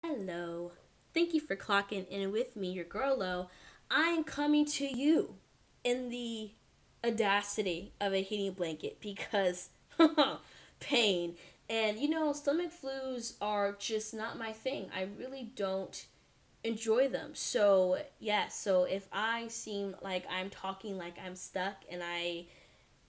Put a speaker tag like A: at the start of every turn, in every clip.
A: Hello. Thank you for clocking in with me, your girl Lo. I am coming to you in the audacity of a heating blanket because pain. And stomach flus are just not my thing. I really don't enjoy them. So, yeah, so if I seem like I'm talking like I'm stuck and I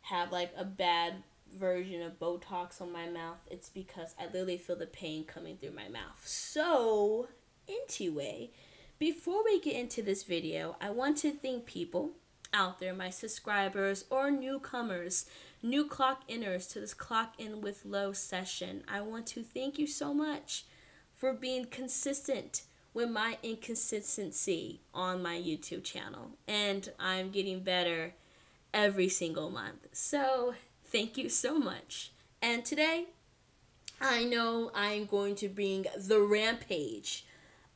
A: have like a bad version of Botox on my mouth, it's because I literally feel the pain coming through my mouth. So, anyway, before we get into this video, I want to thank people out there, my subscribers or newcomers, new clock inners to this Clock In with Low session. I want to thank you so much for being consistent with my inconsistency on my YouTube channel. And I'm getting better every single month. So, thank you so much. And today, I know I'm going to bring the rampage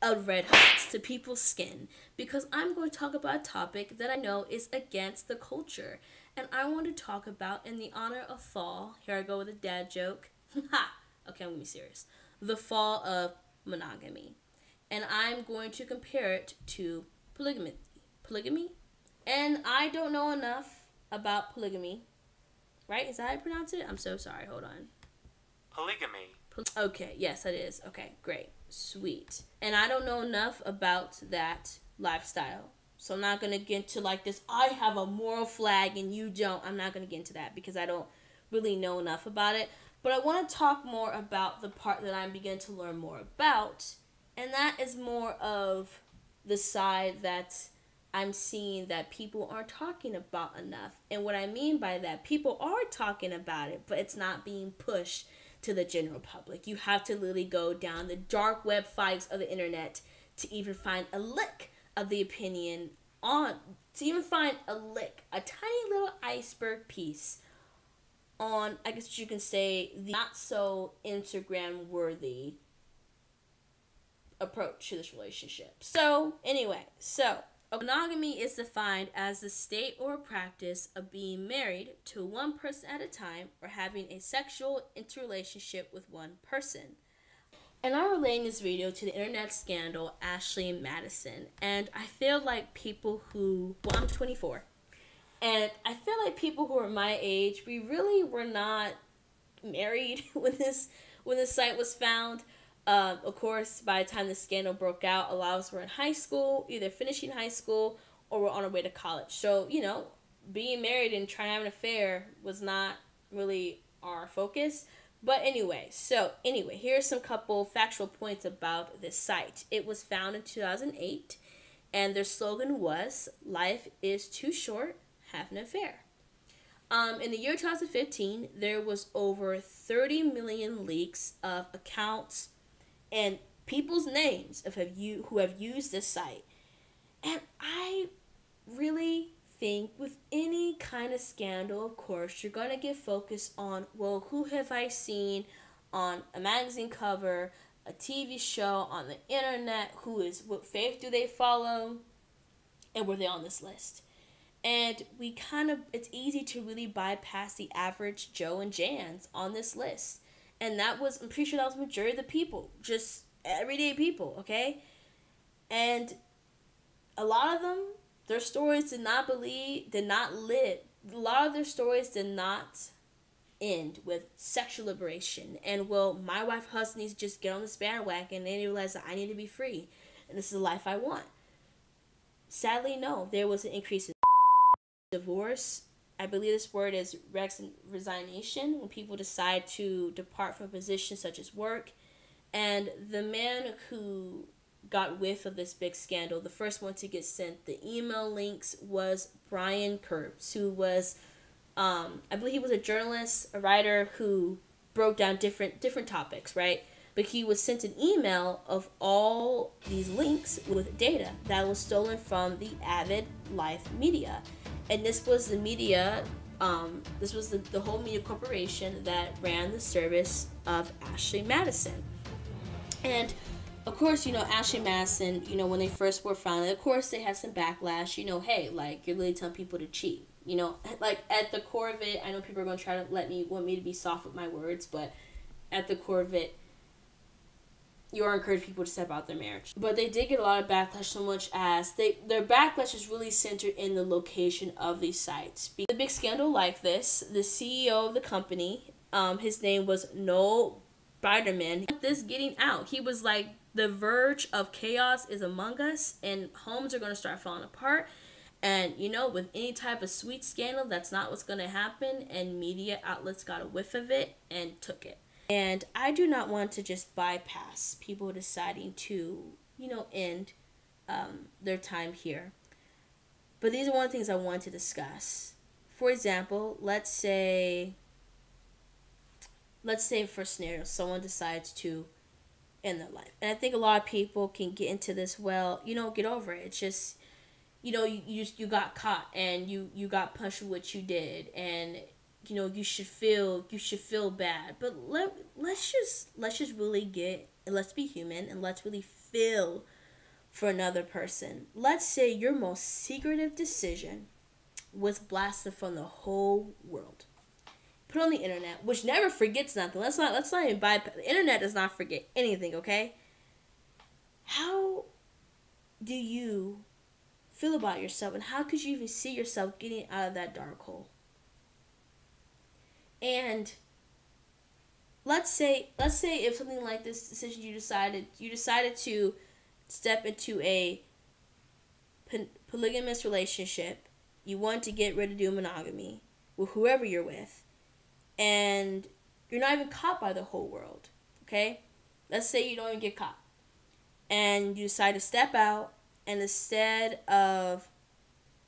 A: of red hots to people's skin because I'm going to talk about a topic that I know is against the culture. And I want to talk about, in the honor of fall, here I go with a dad joke. Ha! Okay, I'm going to be serious. The fall of monogamy. And I'm going to compare it to polygamy. Polygamy? And I don't know enough about polygamy. Right? Is that how I pronounce it? I'm so sorry. Hold on.
B: Polygamy.
A: Okay, yes, it is. Okay, great. Sweet. And I don't know enough about that lifestyle. So I'm not going to get into like this, I have a moral flag and you don't. I'm not going to get into that because I don't really know enough about it. But I want to talk more about the part that I'm beginning to learn more about. And that is more of the side that I'm seeing that people aren't talking about enough. And what I mean by that, people are talking about it, but it's not being pushed to the general public. You have to literally go down the dark web files of the internet to even find a lick of the opinion on, to even find a lick, a tiny little iceberg piece on, I guess you can say, the not so Instagram worthy approach to this relationship. So, anyway, monogamy is defined as the state or practice of being married to one person at a time or having a sexual interrelationship with one person. And I'm relating this video to the internet scandal Ashley Madison. And I feel like people who, well, I'm 24. And I feel like people who are my age, we really were not married when this site was found. Of course, by the time the scandal broke out, a lot of us were in high school, either finishing high school or were on our way to college. So, being married and trying to have an affair was not really our focus. But anyway, here's some couple factual points about this site. It was founded in 2008, and their slogan was, "Life is too short, have an affair." In the year 2015, there was over 30 million leaks of accounts and people's names who have used this site. And I really think with any kind of scandal, of course, you're going to get focused on, well, who have I seen on a magazine cover, a TV show, on the internet, what faith do they follow, and were they on this list? And it's easy to really bypass the average Joe and Jans on this list. And I'm pretty sure that was the majority of the people, just everyday people, okay? And a lot of them, their stories did not live. A lot of their stories did not end with sexual liberation. And, well, my husband needs to just get on this bandwagon and they realize that I need to be free. And this is the life I want. Sadly, no. There was an increase in divorce. I believe this word is resignation, when people decide to depart from a position such as work. And the man who got whiff of this big scandal, the first one to get sent the email links, was Brian Kurbs, who was, I believe he was a journalist, a writer who broke down different topics, right? But he was sent an email of all these links with data that was stolen from the Avid Life media. And this was the media, this was the whole media corporation that ran the service of Ashley Madison. And, of course, Ashley Madison, when they first were founded, of course, they had some backlash. Hey, like, you're really telling people to cheat. Like, at the core of it, I know people are going to try to want me to be soft with my words, but at the core of it, you are encouraging people to step out their marriage. But they did get a lot of backlash, so much as their backlash is really centered in the location of these sites. The big scandal like this, the CEO of the company, his name was Noel Biderman, this getting out. He was like, the verge of chaos is among us, and homes are going to start falling apart. And, you know, with any type of sweet scandal, that's not what's going to happen. And media outlets got a whiff of it and took it. And I do not want to just bypass people deciding to, you know, end their time here. But these are one of the things I want to discuss. For example, let's say for scenario, someone decides to end their life. And I think a lot of people can get into this, well, you know, get over it. It's just, you know, you got caught and you got punished for what you did, and you know, you should feel bad. But let's just really let's be human, and let's really feel for another person. Let's say your most secretive decision was blasted from the whole world, put on the internet, which never forgets nothing. Let's not even bypass. The internet does not forget anything, okay? How do you feel about yourself, and how could you even see yourself getting out of that dark hole? And let's say if something like this decision, you decided to step into a polygamous relationship, you want to get rid of the monogamy with whoever you're with, and you're not even caught by the whole world, okay? Let's say you don't even get caught, and you decide to step out, and instead of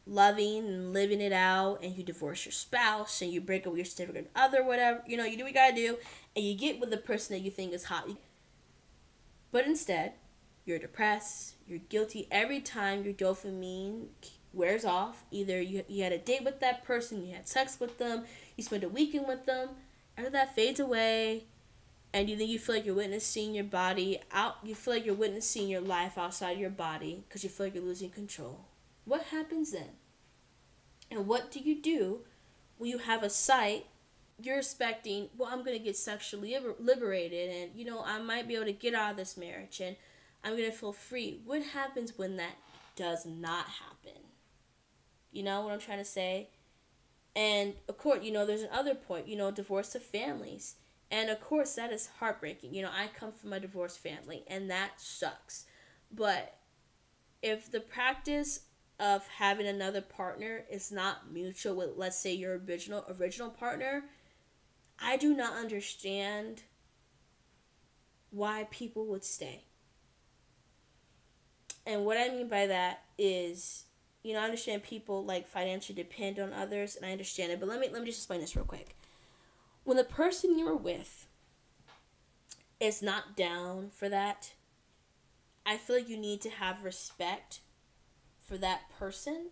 A: loving and living it out, and you divorce your spouse, and you break up with your significant other, whatever, you know, you do what you gotta do, and you get with the person that you think is hot. But instead, you're depressed, you're guilty every time your dopamine wears off. Either you had a date with that person, you had sex with them, you spent a weekend with them, after that fades away, and you feel like you're witnessing your body out, you feel like you're witnessing your life outside your body because you feel like you're losing control. What happens then? And what do you do when you have a site you're expecting, well, I'm going to get sexually liberated, and, you know, I might be able to get out of this marriage, and I'm going to feel free. What happens when that does not happen? You know what I'm trying to say? And, of course, you know, there's another point, you know, divorce of families. And, of course, that is heartbreaking. You know, I come from a divorced family, and that sucks. But if the practice of having another partner is not mutual with, let's say, your original partner, I do not understand why people would stay. And what I mean by that is, you know, I understand people like financially depend on others, and I understand it, but let me just explain this real quick. When the person you were with is not down for that, I feel like you need to have respect for that person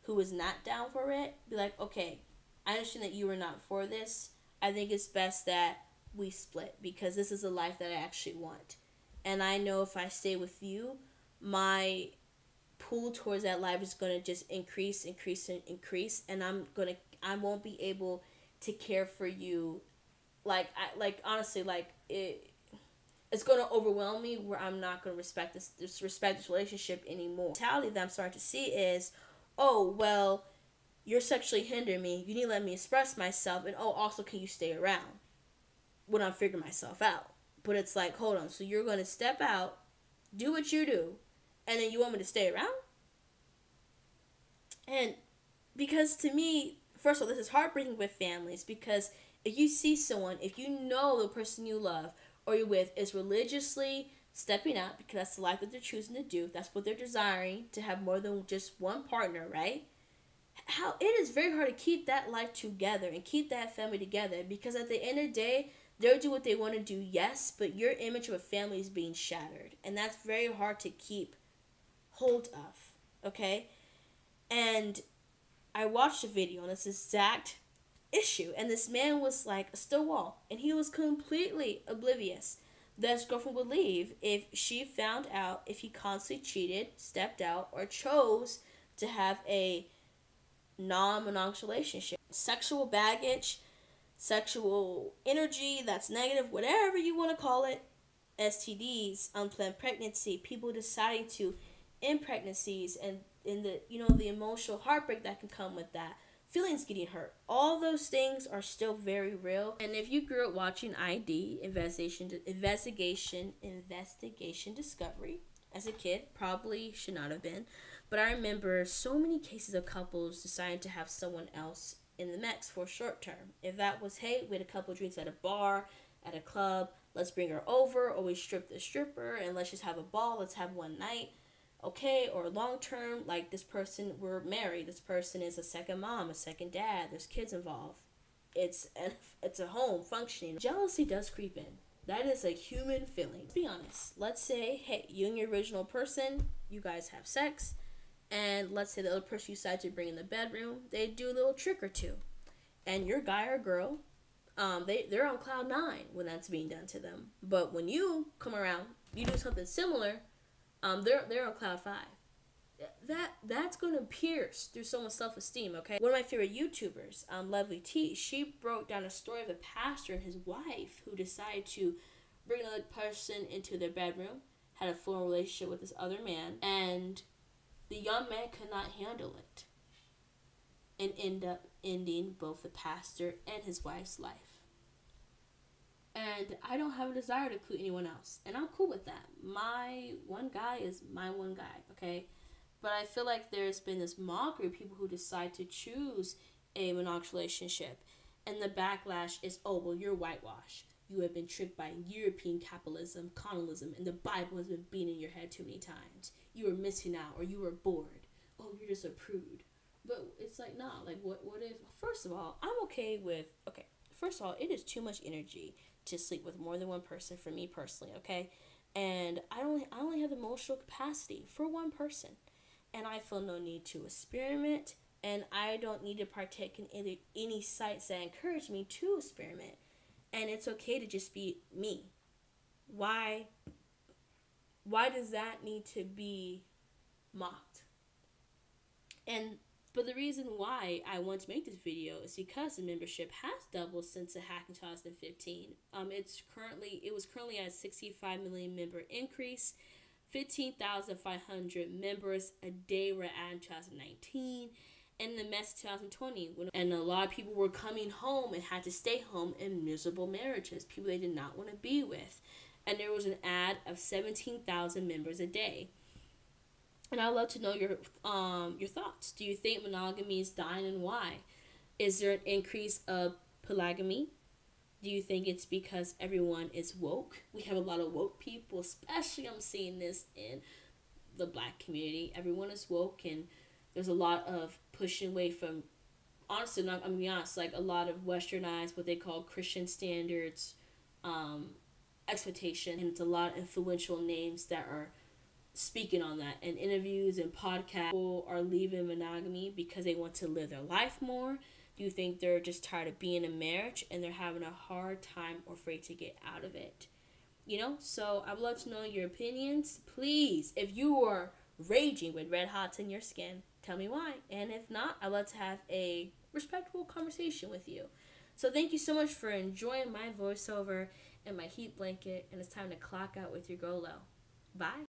A: who is not down for it. Be like, okay, I understand that you are not for this. I think it's best that we split because this is a life that I actually want. And I know if I stay with you, my pull towards that life is going to just increase, and I won't be able to care for you honestly, it's going to overwhelm me where I'm not going to respect this relationship anymore. The mentality that I'm starting to see is, oh, well, you're sexually hindering me. You need to let me express myself. And, oh, also, can you stay around when I'm figuring myself out? But it's like, hold on. So you're going to step out, do what you do, and then you want me to stay around? And because to me, first of all, this is heartbreaking with families, because if you see someone, if you know the person you love or you're with is religiously stepping out because that's the life that they're choosing to do, that's what they're desiring, to have more than just one partner, right? How it is very hard to keep that life together and keep that family together, because at the end of the day, they'll do what they want to do, yes, but your image of a family is being shattered, and that's very hard to keep hold of, okay? And I watched a video on this exact issue, and this man was like a still wall, and he was completely oblivious that his girlfriend would leave if she found out if he constantly cheated, stepped out, or chose to have a non-monogamous relationship. Sexual baggage, sexual energy that's negative, whatever you want to call it, STDs, unplanned pregnancy, people deciding to end pregnancies, and in the the emotional heartbreak that can come with that, feelings getting hurt. All those things are still very real. And if you grew up watching ID, investigation discovery as a kid, probably should not have been. But I remember so many cases of couples deciding to have someone else in the mix for short term. If that was, hey, we had a couple drinks at a bar, at a club, let's bring her over, or we strip the stripper and let's just have a ball, let's have one night. Okay, or long term, like this person, we're married, this person is a second mom, a second dad, there's kids involved. It's a home functioning. Jealousy does creep in. That is a human feeling. Be honest. Let's say, hey, you and your original person, you guys have sex, and let's say the other person you decide to bring in the bedroom, they do a little trick or two, and your guy or girl, they're on cloud 9 when that's being done to them. But when you come around, you do something similar, they're on cloud 5. That's gonna pierce through someone's self-esteem. Okay, one of my favorite YouTubers, Lovely T, she broke down a story of a pastor and his wife who decided to bring another person into their bedroom, had a full relationship with this other man, and the young man could not handle it, and end up ending both the pastor and his wife's life. And I don't have a desire to include anyone else, and I'm cool with that. My one guy is my one guy, okay? But I feel like there's been this mockery of people who decide to choose a monogamous relationship, and the backlash is, oh, well, you're whitewashed. You have been tricked by European capitalism, colonialism, and the Bible has been beaten in your head too many times. You were missing out, or you were bored. Oh, you're just a prude. But it's like, nah, like, what if, first of all, first of all, it is too much energy to sleep with more than one person for me personally, okay? And I only have the emotional capacity for one person. And I feel no need to experiment, and I don't need to partake in any sites that encourage me to experiment. And it's okay to just be me. Why does that need to be mocked? But the reason why I want to make this video is because the membership has doubled since the hack in 2015. It was currently at a 65 million member increase. 15,500 members a day were added in 2019, and the mess 2020, and a lot of people were coming home and had to stay home in miserable marriages, people they did not want to be with, and there was an add of 17,000 members a day. And I'd love to know your thoughts. Do you think monogamy is dying, and why? Is there an increase of polygamy? Do you think it's because everyone is woke? We have a lot of woke people, especially I'm seeing this in the Black community. Everyone is woke, and there's a lot of pushing away from, honestly, I'm going to be honest, like a lot of westernized, what they call Christian standards, expectation, and it's a lot of influential names that are speaking on that in interviews and podcasts. People are leaving monogamy because they want to live their life more. Do you think they're just tired of being in marriage and they're having a hard time or afraid to get out of it? So I would love to know your opinions. Please, if you are raging with red hots in your skin, tell me why. And if not, I'd love to have a respectful conversation with you. So thank you so much for enjoying my voiceover and my heat blanket. And it's time to clock out with your Golo. Bye.